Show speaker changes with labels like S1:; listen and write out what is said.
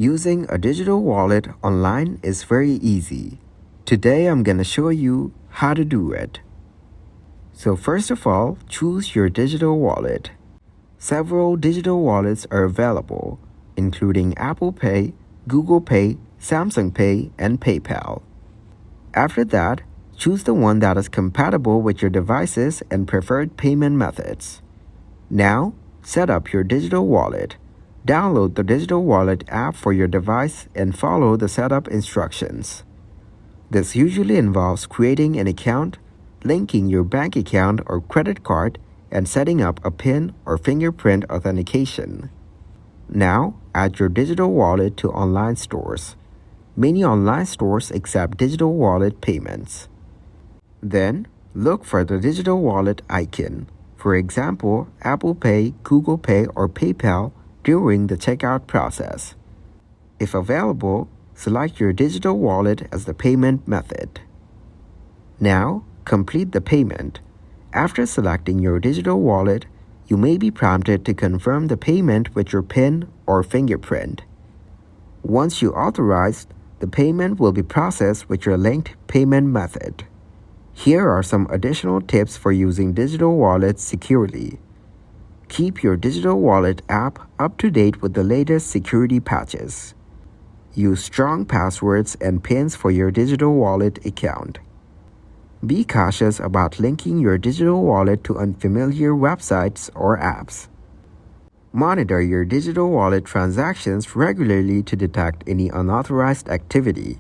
S1: Using a digital wallet online is very easy. Today I'm gonna show you how to do it. So first of all, choose your digital wallet. Several digital wallets are available, including Apple Pay, Google Pay, Samsung Pay, and PayPal. After that, choose the one that is compatible with your devices and preferred payment methods. Now, set up your digital wallet. Download the digital wallet app for your device and follow the setup instructions. This usually involves creating an account, linking your bank account or credit card, and setting up a PIN or fingerprint authentication. Now, add your digital wallet to online stores. Many online stores accept digital wallet payments. Then, look for the digital wallet icon, for example, Apple Pay, Google Pay, or PayPal during the checkout process. If available, select your digital wallet as the payment method. Now, complete the payment. After selecting your digital wallet, you may be prompted to confirm the payment with your PIN or fingerprint. Once you authorize, the payment will be processed with your linked payment method. Here are some additional tips for using digital wallets securely. Keep your digital wallet app up to date with the latest security patches. Use strong passwords and PINs for your digital wallet account. Be cautious about linking your digital wallet to unfamiliar websites or apps. Monitor your digital wallet transactions regularly to detect any unauthorized activity.